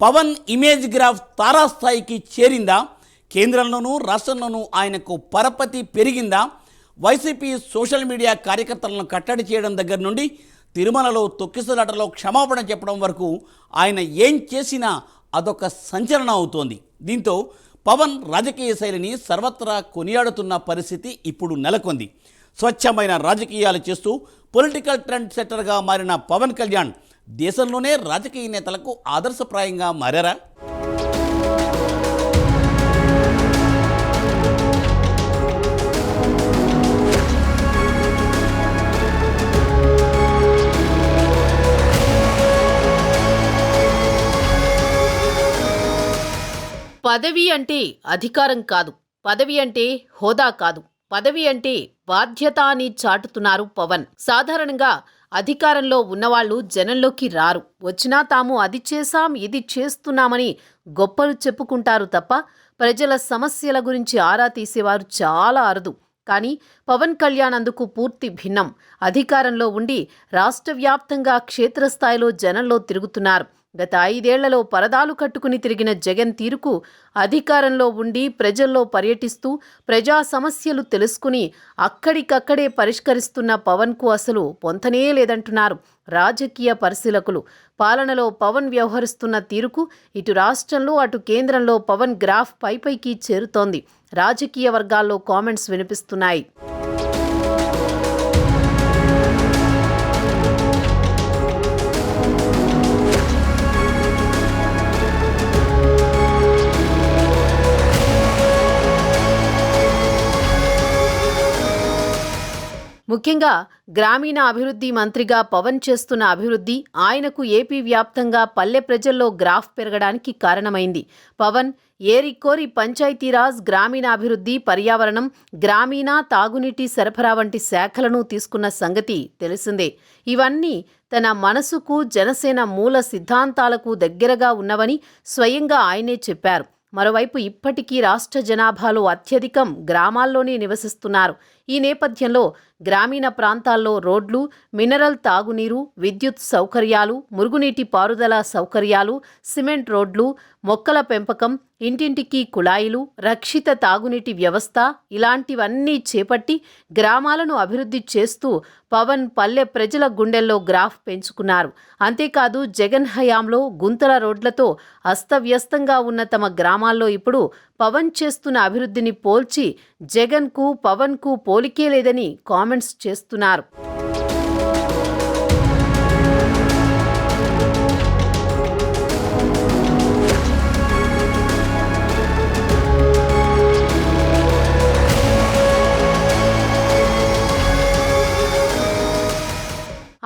Pawan image graph తారాస్థాయికి చేరిందా? కేంద్రంలోనూ రాష్ట్రంలోనూ ఆయనకు పరపతి పెరిగిందా? వైసీపీ సోషల్ మీడియా కార్యకర్తలను కట్టడి చేయడం దగ్గర నుండి తిరుమలలో తొక్కిసలాటలో క్షమాపణ చెప్పడం వరకు ఆయన ఏం చేసినా అదొక సంచలనం అవుతోంది. దీంతో పవన్ రాజకీయ శైలిని సర్వత్రా కొనియాడుతున్న పరిస్థితి ఇప్పుడు నెలకొంది. స్వచ్ఛమైన రాజకీయాలు చేస్తూ పొలిటికల్ ట్రెండ్ సెట్టర్గా మారిన పవన్ కళ్యాణ్ దేశంలోనే రాజకీయ నేతలకు ఆదర్శప్రాయంగా మారారా? పదవి అంటే అధికారం కాదు, పదవి అంటే హోదా కాదు, పదవి అంటే బాధ్యత అని చాటుతున్నారు పవన్. సాధారణంగా అధికారంలో ఉన్నవాళ్లు జనంలోకి రారు. వచ్చినా తాము అది చేశాం, ఇది చేస్తున్నామని గొప్పలు చెప్పుకుంటారు తప్ప ప్రజల సమస్యల గురించి ఆరా తీసేవారు చాలా అరుదు. కానీ పవన్ కళ్యాణ్ అందుకు పూర్తి భిన్నం. అధికారంలో ఉండి రాష్ట్ర వ్యాప్తంగా క్షేత్రస్థాయిలో జనంలో తిరుగుతున్నారు. గత 5 ఏళ్లలో పరదాలు కట్టుకుని తిరిగిన జగన్ తీరుకు అధికారంలో ఉండి ప్రజల్లో పర్యటిస్తూ ప్రజా సమస్యలు తెలుసుకుని అక్కడికక్కడే పరిష్కరిస్తున్న పవన్కు అసలు పొంతనే లేదంటున్నారు రాజకీయ పరిశీలకులు. పాలనలో పవన్ వ్యవహరిస్తున్న తీరుకు ఇటు రాష్ట్రంలో అటు కేంద్రంలో పవన్ గ్రాఫ్ పైపైకి చేరుతోంది. రాజకీయ వర్గాల్లో కామెంట్స్ వినిపిస్తున్నాయి. ముఖ్యంగా గ్రామీణ అభివృద్ధి మంత్రిగా పవన్ చేస్తున్న అభివృద్ధి ఆయనకు ఏపీ వ్యాప్తంగా పల్లె ప్రజల్లో గ్రాఫ్ పెరగడానికి కారణమైంది. పవన్ ఏరికోరి పంచాయతీరాజ్, గ్రామీణాభివృద్ధి, పర్యావరణం, గ్రామీణ తాగునీటి సరఫరా వంటి శాఖలను తీసుకున్న సంగతి తెలిసిందే. ఇవన్నీ తన మనసుకు, జనసేన మూల సిద్ధాంతాలకు దగ్గరగా ఉన్నవని స్వయంగా ఆయనే చెప్పారు. మరోవైపు ఇప్పటికీ రాష్ట్ర జనాభాలో అత్యధికం గ్రామాల్లోనే నివసిస్తున్నారు. ఈ నేపథ్యంలో గ్రామీణ ప్రాంతాల్లో రోడ్లు, మినరల్ తాగునీరు, విద్యుత్ సౌకర్యాలు, మురుగునీటి పారుదల సౌకర్యాలు, సిమెంట్ రోడ్లు, మొక్కల పెంపకం, ఇంటింటికి కుళాయిలు, రక్షిత తాగునీటి వ్యవస్థ ఇలాంటివన్నీ చేపట్టి గ్రామాలను అభివృద్ధి చేస్తూ పవన్ పల్లె ప్రజల గుండెల్లో గ్రాఫ్ పెంచుకున్నారు. అంతేకాదు జగన్ హయాంలో గుంతల రోడ్లతో అస్తవ్యస్తంగా ఉన్న తమ గ్రామాల్లో ఇప్పుడు పవన్ చేస్తున్న అభివృద్ధిని పోల్చి జగన్కు పవన్కు పోలికే లేదని కామెంట్స్ చేస్తున్నారు.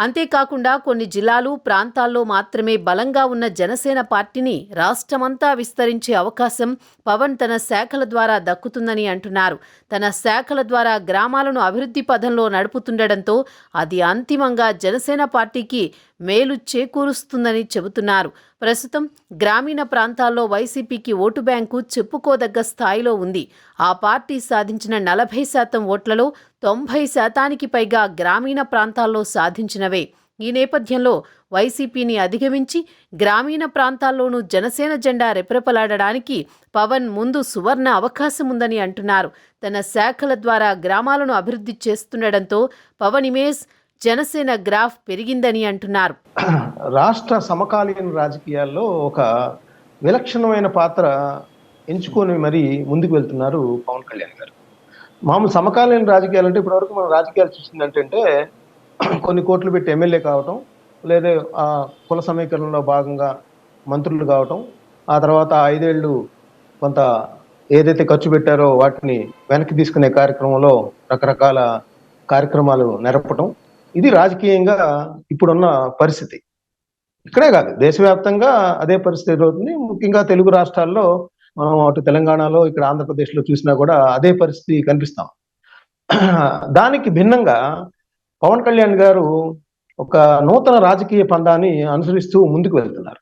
అంతేకాకుండా కొన్ని జిల్లాలు, ప్రాంతాల్లో మాత్రమే బలంగా ఉన్న జనసేన పార్టీని రాష్ట్రమంతా విస్తరించే అవకాశం పవన్ తన శాఖల ద్వారా దక్కుతుందని అంటున్నారు. తన శాఖల ద్వారా గ్రామాలను అభివృద్ధి పథంలో నడుపుతుండటంతో అది అంతిమంగా జనసేన పార్టీకి మేలు చేకూరుస్తుందని చెబుతున్నారు. ప్రస్తుతం గ్రామీణ ప్రాంతాల్లో వైసీపీకి ఓటు బ్యాంకు చెప్పుకోదగ్గ స్థాయిలో ఉంది. ఆ పార్టీ సాధించిన 40% ఓట్లలో 90% పైగా గ్రామీణ ప్రాంతాల్లో సాధించినవే. ఈ నేపథ్యంలో వైసీపీని అధిగమించి గ్రామీణ ప్రాంతాల్లోనూ జనసేన జెండా రెపరెపలాడడానికి పవన్ ముందు సువర్ణ అవకాశం ఉందని అంటున్నారు. తన శాఖల ద్వారా గ్రామాలను అభివృద్ధి చేస్తుండటంతో పవన్ ఇమేజ్, జనసేన గ్రాఫ్ పెరిగిందని అంటున్నారు. రాష్ట్ర సమకాలీన రాజకీయాల్లో ఒక విలక్షణమైన పాత్ర ఎంచుకొని మరీ ముందుకు వెళ్తున్నారు పవన్ కళ్యాణ్ గారు. మామూలు సమకాలీన రాజకీయాలు అంటే ఇప్పటివరకు మనం రాజకీయాలు చూసిందంటే కొన్ని కోట్లు పెట్టి ఎమ్మెల్యే కావటం, లేదా ఆ కుల సమీకరణలో భాగంగా మంత్రులు కావటం, ఆ తర్వాత 5 ఏళ్ళు కొంత ఏదైతే ఖర్చు పెట్టారో వాటిని వెనక్కి తీసుకునే కార్యక్రమంలో రకరకాల కార్యక్రమాలు నెరపటం. ఇది రాజకీయంగా ఇప్పుడున్న పరిస్థితి. ఇక్కడే కాదు, దేశవ్యాప్తంగా అదే పరిస్థితి ఎదురవుతుంది. ముఖ్యంగా తెలుగు రాష్ట్రాల్లో మనం అటు తెలంగాణలో, ఇక్కడ ఆంధ్రప్రదేశ్లో చూసినా కూడా అదే పరిస్థితి కనిపిస్తాం. దానికి భిన్నంగా పవన్ కళ్యాణ్ గారు ఒక నూతన రాజకీయ పందాన్ని అనుసరిస్తూ ముందుకు వెళ్తున్నారు.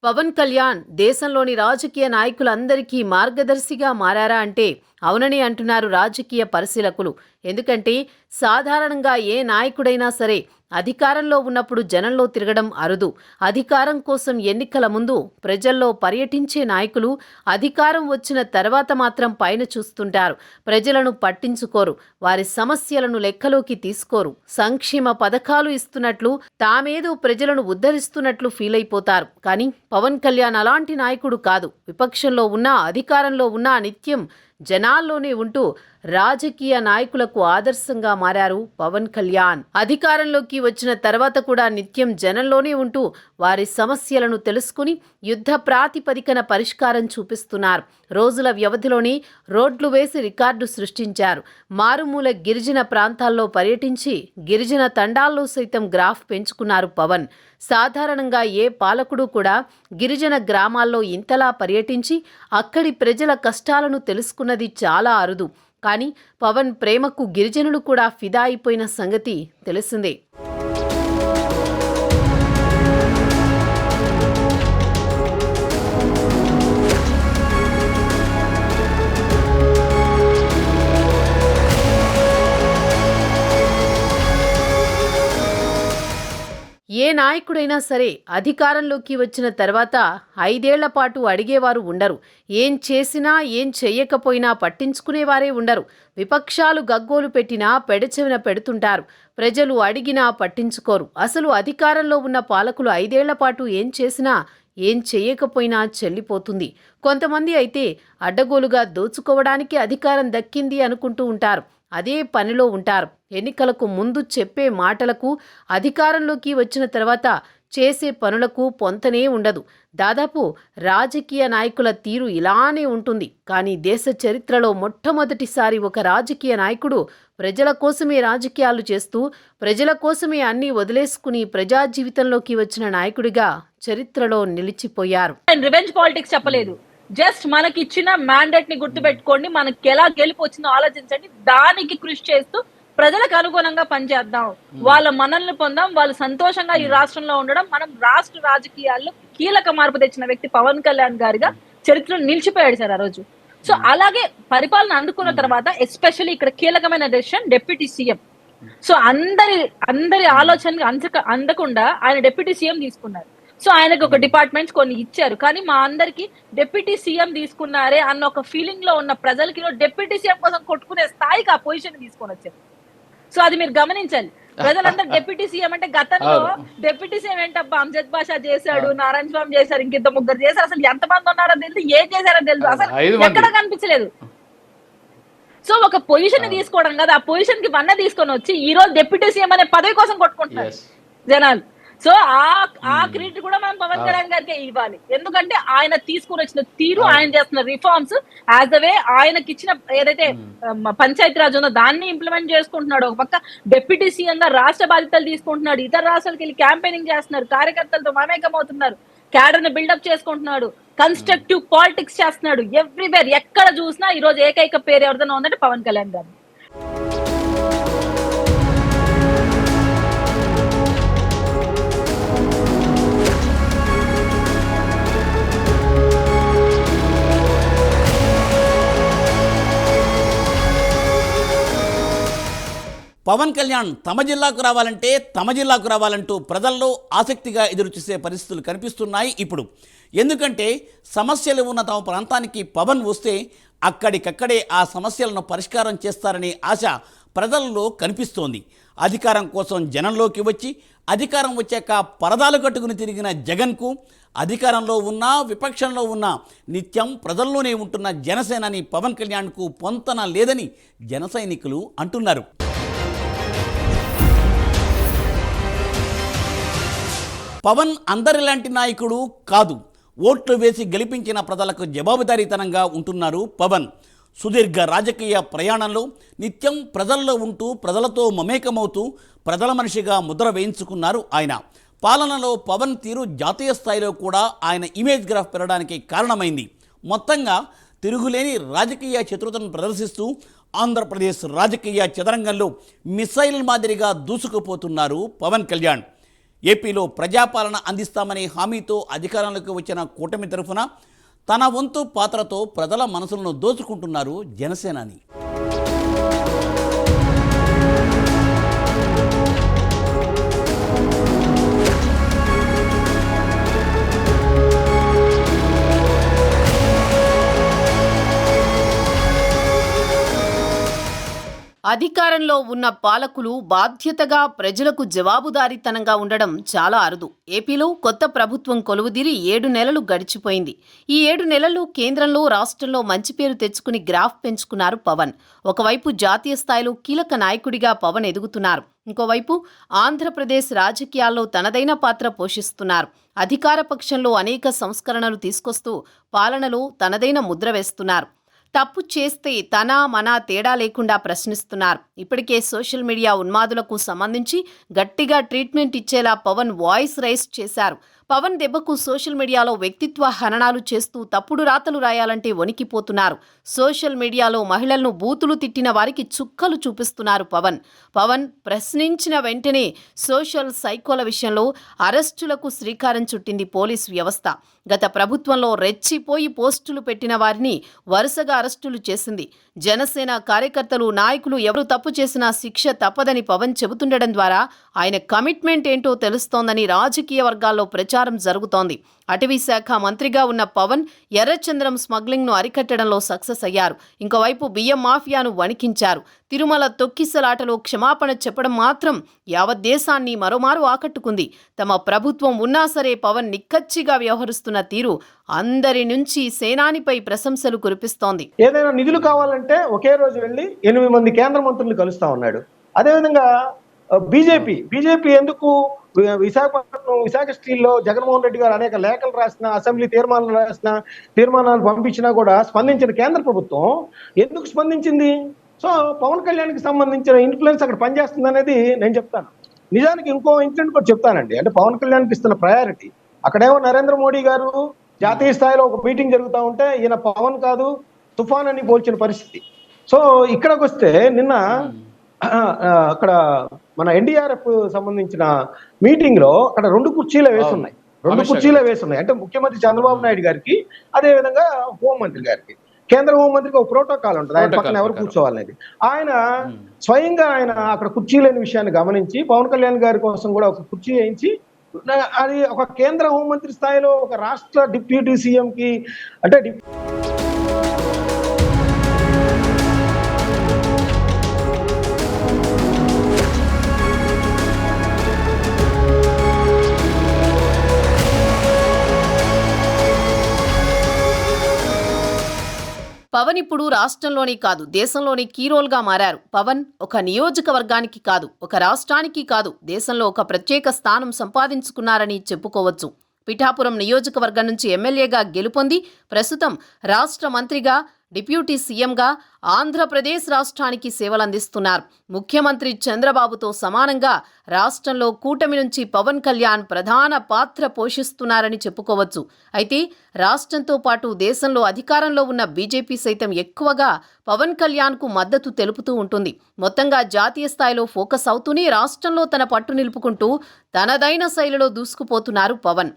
పవన్ కళ్యాణ్ దేశంలోని రాజకీయ నాయకులందరికీ మార్గదర్శిగా మారారా అంటే అవునని అంటున్నారు రాజకీయ పరిశీలకులు. ఎందుకంటే సాధారణంగా ఏ నాయకుడైనా సరే అధికారంలో ఉన్నప్పుడు జనంలో తిరగడం అరుదు. అధికారం కోసం ఎన్నికల ముందు ప్రజల్లో పర్యటించే నాయకులు అధికారం వచ్చిన తర్వాత మాత్రం పైన చూస్తుంటారు. ప్రజలను పట్టించుకోరు, వారి సమస్యలను లెక్కలోకి తీసుకోరు. సంక్షేమ పథకాలు ఇస్తున్నట్లు, తామేదో ప్రజలను ఉద్ధరిస్తున్నట్లు ఫీల్ అయిపోతారు. కానీ పవన్ కళ్యాణ్ అలాంటి నాయకుడు కాదు. విపక్షంలో ఉన్నా అధికారంలో ఉన్నా నిత్యం జనాల్లోనే ఉంటూ రాజకీయ నాయకులకు ఆదర్శంగా మారారు పవన్ కళ్యాణ్. అధికారంలోకి వచ్చిన తర్వాత కూడా నిత్యం జనంలోనే ఉంటూ వారి సమస్యలను తెలుసుకుని యుద్ధ ప్రాతిపదికన పరిష్కారం చూపిస్తున్నారు. రోజుల వ్యవధిలోనే రోడ్లు వేసి రికార్డు సృష్టించారు. మారుమూల గిరిజన ప్రాంతాల్లో పర్యటించి గిరిజన తండాల్లో సైతం గ్రాఫ్ పెంచుకున్నారు పవన్. సాధారణంగా ఏ పాలకుడు కూడా గిరిజన గ్రామాల్లో ఇంతలా పర్యటించి అక్కడి ప్రజల కష్టాలను తెలుసుకున్నది చాలా అరుదు. కానీ పవన్ ప్రేమకు గిరిజనులు కూడా ఫిదా అయిపోయిన సంగతి తెలిసిందే. ఏ నాయకుడైనా సరే అధికారంలోకి వచ్చిన తర్వాత 5 ఏళ్ల పాటు అడిగేవారు ఉండరు. ఏం చేసినా ఏం చెయ్యకపోయినా పట్టించుకునేవారే ఉండరు. విపక్షాలు గగ్గోలు పెట్టినా పెడచెవిన పెడుతుంటారు. ప్రజలు అడిగినా పట్టించుకోరు. అసలు అధికారంలో ఉన్న పాలకులు 5 ఏళ్ల పాటు ఏం చేసినా ఏం చెయ్యకపోయినా చెల్లిపోతుంది. కొంతమంది అయితే అడ్డగోలుగా దోచుకోవడానికి అధికారం దక్కింది అనుకుంటూ ఉంటారు. అదే పనిలో ఉంటారు. ఎన్నికలకు ముందు చెప్పే మాటలకు అధికారంలోకి వచ్చిన తర్వాత చేసే పనులకు పొంతనే ఉండదు. దాదాపు రాజకీయ నాయకుల తీరు ఇలానే ఉంటుంది. కానీ దేశ చరిత్రలో మొట్టమొదటిసారి ఒక రాజకీయ నాయకుడు ప్రజల కోసమే రాజకీయాలు చేస్తూ ప్రజల కోసమే అన్నీ వదిలేసుకుని ప్రజా జీవితంలోకి వచ్చిన నాయకుడిగా చరిత్రలో నిలిచిపోయారు. రివెంజ్ పాలిటిక్స్ చెప్పలేదు. జస్ట్ మనకి ఇచ్చిన మ్యాండేట్ ని గుర్తుపెట్టుకోండి, మనకి ఎలా గెలుపు వచ్చిందో ఆలోచించండి, దానికి కృషి చేస్తూ ప్రజలకు అనుగుణంగా పనిచేద్దాం, వాళ్ళ మనల్ని పొందాం, వాళ్ళు సంతోషంగా ఈ రాష్ట్రంలో ఉండడం. మనం రాష్ట్ర రాజకీయాల్లో కీలక మార్పు తెచ్చిన వ్యక్తి పవన్ కళ్యాణ్ గారిగా చరిత్రలో నిలిచిపోయాడు సార్ ఆ రోజు. సో అలాగే పరిపాలన అందుకున్న తర్వాత ఎస్పెషల్లీ ఇక్కడ కీలకమైన డెసిషన్ డిప్యూటీ సీఎం. సో అందరి ఆలోచనకి అందకుండా ఆయన డిప్యూటీ సీఎం తీసుకున్నారు. సో ఆయనకు ఒక డిపార్ట్మెంట్స్ కొన్ని ఇచ్చారు. కానీ మా అందరికి డిప్యూటీ సీఎం తీసుకున్నారే అన్న ఒక ఫీలింగ్ లో ఉన్న ప్రజలకి డిప్యూటీ సీఎం కోసం కొట్టుకునే స్థాయికి ఆ పొజిషన్ తీసుకొని వచ్చారు. సో అది మీరు గమనించాలి. ప్రజలందరూ డిప్యూటీ సీఎం అంటే గతంలో డిప్యూటీ సీఎం ఏంటబ్బా అంజద్ బాషా చేశాడు, నారాయణ స్వామి చేశారు, ఇంకిద్దరు ముగ్గురు చేశారు, అసలు ఎంతమంది ఉన్నారో తెలుసు, ఏం చేశారో తెలుసు, అసలు ఎక్కడ కనిపించలేదు. సో ఒక పొజిషన్ తీసుకోవడం కదా, ఆ పొజిషన్ కి వన్న తీసుకొని వచ్చి ఈ రోజు డిప్యూటీ సీఎం అనే పదవి కోసం కొట్టుకుంటున్నారు జనాలు. సో ఆ క్రెడిట్ కూడా మనం పవన్ కళ్యాణ్ గారికి ఇవ్వాలి. ఎందుకంటే ఆయన తీసుకుని వచ్చిన తీరు, ఆయన చేస్తున్న రిఫార్మ్స్ యాజ్ ద వే ఆయనకి ఇచ్చిన ఏదైతే పంచాయతీ రాజ్ ఉందో దాన్ని ఇంప్లిమెంట్ చేసుకుంటున్నాడు. ఒక పక్క డిప్యూటీ సీఎం గా రాష్ట్ర బాధ్యతలు తీసుకుంటున్నాడు, ఇతర రాష్ట్రాలకు వెళ్ళి క్యాంపెయినింగ్ చేస్తున్నారు, కార్యకర్తలతో మమేకం అవుతున్నారు, క్యాడర్ ని బిల్డప్ చేసుకుంటున్నాడు, కన్స్ట్రక్టివ్ పాలిటిక్స్ చేస్తున్నాడు. ఎవ్రీవేర్ ఎక్కడ చూసినా ఈ రోజు ఏకైక పేరు ఎవరిదైనా ఉందంటే పవన్ కళ్యాణ్ గారు. పవన్ కళ్యాణ్ తమ జిల్లాకు రావాలంటూ ప్రజల్లో ఆసక్తిగా ఎదురుచూసే పరిస్థితులు కనిపిస్తున్నాయి ఇప్పుడు. ఎందుకంటే సమస్యలు ఉన్న తమ ప్రాంతానికి పవన్ వస్తే అక్కడికక్కడే ఆ సమస్యలను పరిష్కారం చేస్తారనే ఆశ ప్రజల్లో కనిపిస్తోంది. అధికారం కోసం జనంలోకి వచ్చి అధికారం వచ్చాక పరదాలు కట్టుకుని తిరిగిన జగన్కు అధికారంలో ఉన్నా విపక్షంలో ఉన్నా నిత్యం ప్రజల్లోనే ఉంటున్న జనసేనాని పవన్ కళ్యాణ్కు పొంతన లేదని జన సైనికులు అంటున్నారు. పవన్ అందరిలాంటి నాయకుడు కాదు. ఓట్లు వేసి గెలిపించిన ప్రజలకు జవాబుదారీతనంగా ఉంటున్నారు పవన్. సుదీర్ఘ రాజకీయ ప్రయాణంలో నిత్యం ప్రజల్లో ఉంటూ ప్రజలతో మమేకమవుతూ ప్రజల మనిషిగా ముద్ర వేయించుకున్నారు ఆయన. పాలనలో పవన్ తీరు జాతీయ స్థాయిలో కూడా ఆయన ఇమేజ్ గ్రాఫ్ పెరగడానికి కారణమైంది. మొత్తంగా తిరుగులేని రాజకీయ చతురతను ప్రదర్శిస్తూ ఆంధ్రప్రదేశ్ రాజకీయ చదరంగంలో మిసైల్ మాదిరిగా దూసుకుపోతున్నారు పవన్ కళ్యాణ్. ఏపీలో ప్రజాపాలన అందిస్తామనే హామీతో అధికారంలోకి వచ్చిన కూటమి తరఫున తన వంతు పాత్రతో ప్రజల మనసులను దోచుకుంటున్నారు జనసేనాని. అధికారంలో ఉన్న పాలకులు బాధ్యతగా ప్రజలకు జవాబుదారీతనంగా ఉండడం చాలా అరుదు. ఏపీలో కొత్త ప్రభుత్వం కొలువుదీరి 7 నెలలు గడిచిపోయింది. ఈ 7 నెలల్లో కేంద్రంలో రాష్ట్రంలో మంచి పేరు తెచ్చుకుని గ్రాఫ్ పెంచుకున్నారు పవన్. ఒకవైపు జాతీయ స్థాయిలో కీలక నాయకుడిగా పవన్ ఎదుగుతున్నారు. ఇంకోవైపు ఆంధ్రప్రదేశ్ రాజకీయాల్లో తనదైన పాత్ర పోషిస్తున్నారు. అధికార పక్షంలో అనేక సంస్కరణలు తీసుకొస్తూ పాలనలో తనదైన ముద్ర వేస్తున్నారు. తప్పు చేస్తే తన మన తేడా లేకుండా ప్రశ్నిస్తున్నారు. ఇప్పటికే సోషల్ మీడియా ఉన్మాదులకు సంబంధించి గట్టిగా ట్రీట్మెంట్ ఇచ్చేలా పవన్ వాయిస్ రైజ్ చేశారు. పవన్ దెబ్బకు సోషల్ మీడియాలో వ్యక్తిత్వ హననాలు చేస్తూ తప్పుడు రాతలు రాయాలంటే వణికిపోతున్నారు. సోషల్ మీడియాలో మహిళలను బూతులు తిట్టిన వారికి చుక్కలు చూపిస్తున్నారు పవన్ ప్రశ్నించిన వెంటనే సోషల్ సైకోల విషయంలో అరెస్టులకు శ్రీకారం చుట్టింది పోలీస్ వ్యవస్థ. గత ప్రభుత్వంలో రెచ్చిపోయి పోస్టులు పెట్టిన వారిని వరుసగా అరెస్టులు చేసింది. జనసేన కార్యకర్తలు, నాయకులు ఎవరు తప్పు చేసినా శిక్ష తప్పదని పవన్ చెబుతుండడం ద్వారా ఆయన కమిట్మెంట్ ఏంటో తెలుస్తోందని రాజకీయ వర్గాల్లో ప్రచారం జరుగుతోంది. అటవీ శాఖ మంత్రిగా ఉన్న పవన్ ఎర్రచంద్రం స్మగ్లింగ్ను అరికట్టడంలో సక్సెస్ అయ్యారు. ఇంకోవైపు బియ్యం మాఫియాను వణికించారు. తిరుమల తొక్కిసలాటలో క్షమాపణ చెప్పడం మాత్రం యావత్ దేశాన్ని మరోమారు ఆకట్టుకుంది. తమ ప్రభుత్వం ఉన్నా సరే పవన్ నిక్కచ్చిగా వ్యవహరిస్తున్న తీరు అందరి నుంచి సేనానిపై ప్రశంసలు కురిపిస్తోంది. ఏదైనా నిధులు కావాలంటే ఒకే రోజు వెళ్ళి 8 మంది కేంద్ర మంత్రులు కలుస్తా ఉన్నాడు. అదేవిధంగా బీజేపీ ఎందుకు విశాఖ స్టీల్లో జగన్మోహన్ రెడ్డి గారు అనేక లేఖలు రాసిన, అసెంబ్లీ తీర్మానాలు పంపించినా కూడా స్పందించిన కేంద్ర ప్రభుత్వం ఎందుకు స్పందించింది? సో పవన్ కళ్యాణ్కి సంబంధించిన ఇన్ఫ్లుయెన్స్ అక్కడ పనిచేస్తుంది అనేది నేను చెప్తాను. నిజానికి ఇంకో ఇన్సిడెంట్ కూడా చెప్తానండి. అంటే పవన్ కళ్యాణ్కి ఇస్తున్న ప్రయారిటీ అక్కడేమో నరేంద్ర మోడీ గారు జాతీయ స్థాయిలో ఒక మీటింగ్ జరుగుతూ ఉంటే ఈయన పవన్ కాదు తుఫాన్ అని పోల్చిన పరిస్థితి. సో ఇక్కడికి వస్తే నిన్న అక్కడ మన ఎన్డీఆర్ఎఫ్ సంబంధించిన మీటింగ్ లో అక్కడ 2 కుర్చీలే వేసున్నాయి. 2 కుర్చీలే వేసున్నాయి. అంటే ముఖ్యమంత్రి చంద్రబాబు నాయుడు గారికి, అదే విధంగా హోంమంత్రి గారికి. కేంద్ర హోంమంత్రికి ఒక ప్రోటోకాల్ ఉంటుంది, ఆయన పక్కన ఎవరు కూర్చోవాలనేది. ఆయన స్వయంగా అక్కడ కుర్చీ లేని విషయాన్ని గమనించి పవన్ కళ్యాణ్ గారి కోసం కూడా ఒక కుర్చీ వేయించి, అది ఒక కేంద్ర హోంమంత్రి స్థాయిలో ఒక రాష్ట్ర డిప్యూటీ సీఎం కి అంటే పవన్ ఇప్పుడు రాష్ట్రంలోనే కాదు దేశంలోనే కీ రోల్గా మారారు. పవన్ ఒక నియోజకవర్గానికి కాదు, ఒక రాష్ట్రానికి కాదు, దేశంలో ఒక ప్రత్యేక స్థానం సంపాదించుకున్నారని చెప్పుకోవచ్చు. పిఠాపురం నియోజకవర్గం నుంచి ఎమ్మెల్యేగా గెలుపొంది ప్రస్తుతం రాష్ట్ర మంత్రిగా, డిప్యూటీ సీఎంగా ఆంధ్రప్రదేశ్ రాష్ట్రానికి సేవలందిస్తున్నారు. ముఖ్యమంత్రి చంద్రబాబుతో సమానంగా రాష్ట్రంలో కూటమి నుంచి పవన్ కళ్యాణ్ ప్రధాన పాత్ర పోషిస్తున్నారని చెప్పుకోవచ్చు. అయితే రాష్ట్రంతో పాటు దేశంలో అధికారంలో ఉన్న బీజేపీ సైతం ఎక్కువగా పవన్ కళ్యాణ్కు మద్దతు తెలుపుతూ ఉంటుంది. మొత్తంగా జాతీయ స్థాయిలో ఫోకస్ అవుతూనే రాష్ట్రంలో తన పట్టు నిలుపుకుంటూ తనదైన శైలిలో దూసుకుపోతున్నారు పవన్.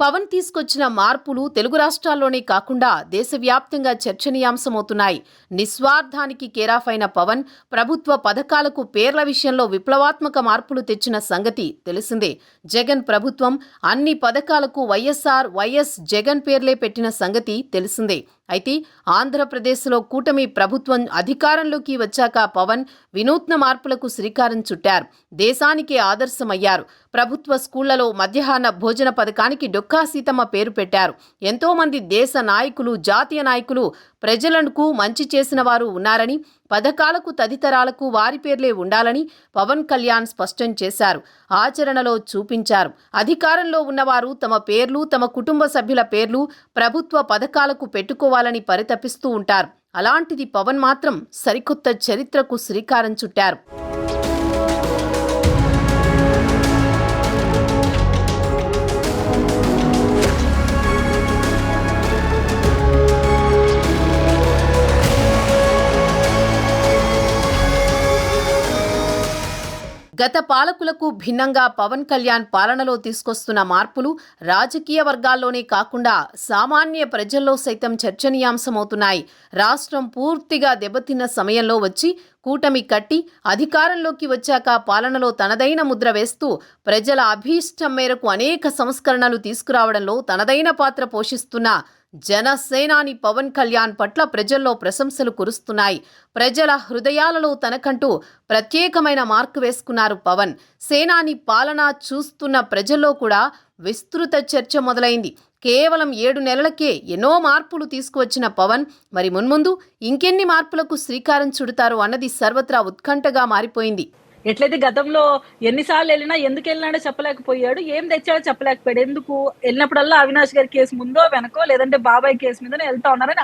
పవన్ తీసుకొచ్చిన మార్పులు తెలుగు రాష్ట్రాల్లోనే కాకుండా దేశవ్యాప్తంగా చర్చనీయాంశమవుతున్నాయి. నిస్వార్థానికి కేరాఫ్ అయిన పవన్ ప్రభుత్వ పథకాలకు పేర్ల విషయంలో విప్లవాత్మక మార్పులు తెచ్చిన సంగతి తెలిసిందే. జగన్ ప్రభుత్వం అన్ని పథకాలకు వైఎస్ జగన్ పేర్లే పెట్టిన సంగతి తెలిసిందే. అయితే ఆంధ్రప్రదేశ్లో కూటమి ప్రభుత్వం అధికారంలోకి వచ్చాక పవన్ వినూత్న మార్పులకు శ్రీకారం చుట్టారు. దేశానికే ఆదర్శమయ్యారు. ప్రభుత్వ స్కూళ్లలో మధ్యాహ్న భోజన పథకానికి డొక్కా సీతమ్మ పేరు పెట్టారు. ఎంతో మంది దేశ నాయకులు, జాతీయ నాయకులు ప్రజలకు మంచి చేసిన వారు ఉన్నారని, పథకాలకు తదితరాలకు వారి పేర్లే ఉండాలని పవన్ కళ్యాణ్ స్పష్టం చేశారు. ఆచరణలో చూపించారు. అధికారంలో ఉన్నవారు తమ పేర్లు, తమ కుటుంబ సభ్యుల పేర్లు ప్రభుత్వ పథకాలకు పెట్టుకోవాలని పరితపిస్తూ ఉంటారు. అలాంటిది పవన్ మాత్రం సరికొత్త చరిత్రకు శ్రీకారం చుట్టారు. గత పాలకులకు భిన్నంగా పవన్ కళ్యాణ్ పాలనలో తీసుకొస్తున్న మార్పులు రాజకీయ వర్గాల్లోనే కాకుండా సామాన్య ప్రజల్లో సైతం చర్చనీయాంశమవుతున్నాయి. రాష్ట్రం పూర్తిగా దెబ్బతిన్న సమయంలో వచ్చి కూటమి కట్టి అధికారంలోకి వచ్చాక పాలనలో తనదైన ముద్ర వేస్తూ ప్రజల అభీష్టం మేరకు అనేక సంస్కరణలు తీసుకురావడంలో తనదైన పాత్ర పోషిస్తున్న జనసేనాని పవన్ కళ్యాణ్ పట్ల ప్రజల్లో ప్రశంసలు కురుస్తున్నాయి. ప్రజల హృదయాలలో తనకంటూ ప్రత్యేకమైన మార్కు వేసుకున్నారు పవన్. సేనాని పాలన చూస్తున్న ప్రజల్లో కూడా విస్తృత చర్చ మొదలైంది. కేవలం 7 నెలలకే ఎన్నో మార్పులు తీసుకువచ్చిన పవన్ మరి మున్ముందు ఇంకెన్ని మార్పులకు శ్రీకారం చుడతారు అన్నది సర్వత్రా ఉత్కంఠగా మారిపోయింది. ఎట్లయితే గతంలో ఎన్నిసార్లు వెళ్ళినా ఎందుకు వెళ్ళినాడో చెప్పలేకపోయాడు, ఏం తెచ్చాడో చెప్పలేకపోయాడు. ఎందుకు వెళ్ళినప్పుడల్లా అవినాష్ గారి కేసు ముందో వెనకో లేదంటే బాబాయ్ కేసు మీదనే వెళ్తా ఉన్నారని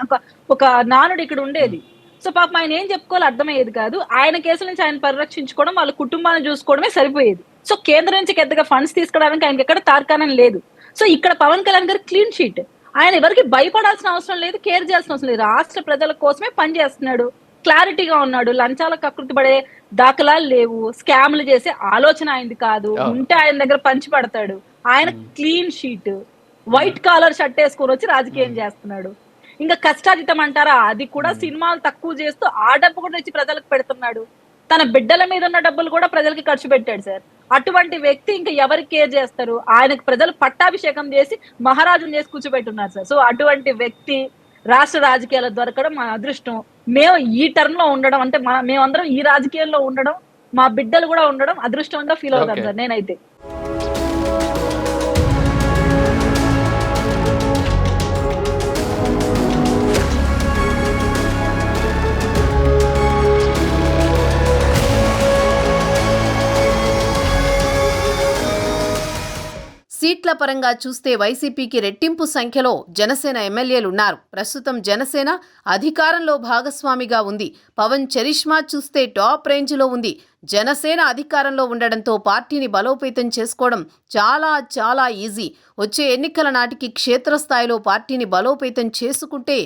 ఒక నానుడు ఇక్కడ ఉండేది. సో పాపం ఆయన ఏం చెప్పుకోవాలో అర్థమయ్యేది కాదు. ఆయన కేసుల నుంచి ఆయన పరిరక్షించుకోవడం, వాళ్ళ కుటుంబాన్ని చూసుకోవడమే సరిపోయేది. సో కేంద్రం నుంచి పెద్దగా ఫండ్స్ తీసుకోవడానికి ఆయనకి ఎక్కడ తార్కాణం లేదు. సో ఇక్కడ పవన్ కళ్యాణ్ గారు క్లీన్ షీట్. ఆయన ఎవరికి భయపడాల్సిన అవసరం లేదు, కేర్ చేయాల్సిన అవసరం లేదు. రాష్ట్ర ప్రజల కోసమే పనిచేస్తున్నాడు, క్లారిటీగా ఉన్నాడు. లంచాలకు కకృతి పడే దాఖలాలు లేవు, స్కామ్లు చేసే ఆలోచన ఆయనది కాదు. ఉంటే ఆయన దగ్గర పంచి పడతాడు. ఆయన clean sheet, white collar shirt వేసుకొని వచ్చి రాజకీయం చేస్తున్నాడు. ఇంకా కష్టాతీతం అంటారా, అది కూడా సినిమాలు తక్కువ చేస్తూ ఆ డబ్బు కూడా తెచ్చి ప్రజలకు పెడుతున్నాడు. తన బిడ్డల మీద ఉన్న డబ్బులు కూడా ప్రజలకి ఖర్చు పెట్టాడు సార్. అటువంటి వ్యక్తి ఇంకా ఎవరికి కేర్ చేస్తారు? ఆయనకు ప్రజలు పట్టాభిషేకం చేసి మహారాజును చేసి కూర్చోబెట్టున్నారు సార్. సో అటువంటి వ్యక్తి రాష్ట్ర రాజకీయాల దొరకడం మన అదృష్టం. మేము ఈ టర్మ్ లో ఉండడం అంటే మేమందరం ఈ రాజకీయాల్లో ఉండడం, మా బిడ్డలు కూడా ఉండడం అదృష్టంగా ఫీల్ అవుతాను సార్ నేనైతే. సీట్ల పరంగా చూస్తే వైసీపీకి రెట్టింపు సంఖ్యలో జనసేన ఎమ్మెల్యేలున్నారు. ప్రస్తుతం జనసేన అధికారంలో భాగస్వామిగా ఉంది. పవన్ చరిష్మా చూస్తే టాప్ రేంజ్లో ఉంది. జనసేన అధికారంలో ఉండడంతో పార్టీని బలోపేతం చేసుకోవడం చాలా ఈజీ. వచ్చే ఎన్నికల నాటికి క్షేత్రస్థాయిలో పార్టీని బలోపేతం చేసుకుంటే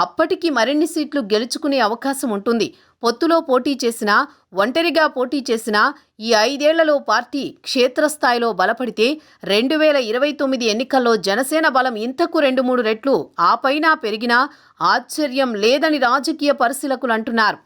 అప్పటికి మరిన్ని సీట్లు గెలుచుకునే అవకాశం ఉంటుంది. పొత్తులో పోటీ చేసినా, ఒంటరిగా పోటీ చేసినా ఈ 5 ఏళ్లలో పార్టీ క్షేత్రస్థాయిలో బలపడితే 2029 ఎన్నికల్లో జనసేన బలం ఇంతకు 2-3 రెట్లు ఆ పైన పెరిగినా ఆశ్చర్యం లేదని రాజకీయ పరిశీలకులు అంటున్నారు.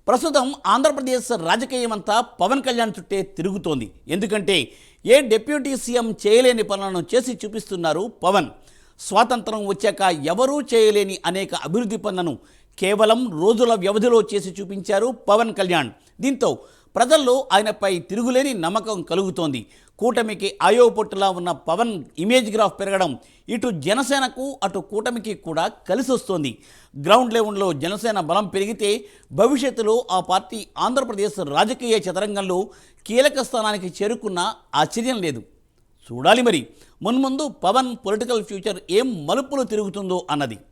ప్రస్తుతం ఆంధ్రప్రదేశ్ రాజకీయం అంతా పవన్ కళ్యాణ్ చుట్టే తిరుగుతోంది. ఎందుకంటే ఏ డిప్యూటీ సీఎం చేయలేని పనులను చేసి చూపిస్తున్నారు పవన్. స్వాతంత్రం వచ్చాక ఎవరూ చేయలేని అనేక అభివృద్ధి పనులను కేవలం రోజుల వ్యవధిలో చేసి చూపించారు పవన్ కళ్యాణ్. దీంతో ప్రజల్లో ఆయనపై తిరుగులేని నమ్మకం కలుగుతోంది. కూటమికి ఆయోపొట్టులా ఉన్న పవన్ ఇమేజ్ గ్రాఫ్ పెరగడం ఇటు జనసేనకు అటు కూటమికి కూడా కలిసి వస్తోంది. గ్రౌండ్ లెవెల్లో జనసేన బలం పెరిగితే భవిష్యత్తులో ఆ పార్టీ ఆంధ్రప్రదేశ్ రాజకీయ చదరంగంలో కీలక స్థానానికి చేరుకున్న ఆశ్చర్యం లేదు. చూడాలి మరి మున్ముందు పవన్ పొలిటికల్ ఫ్యూచర్ ఏం మలుపులు తిరుగుతుందో అన్నది.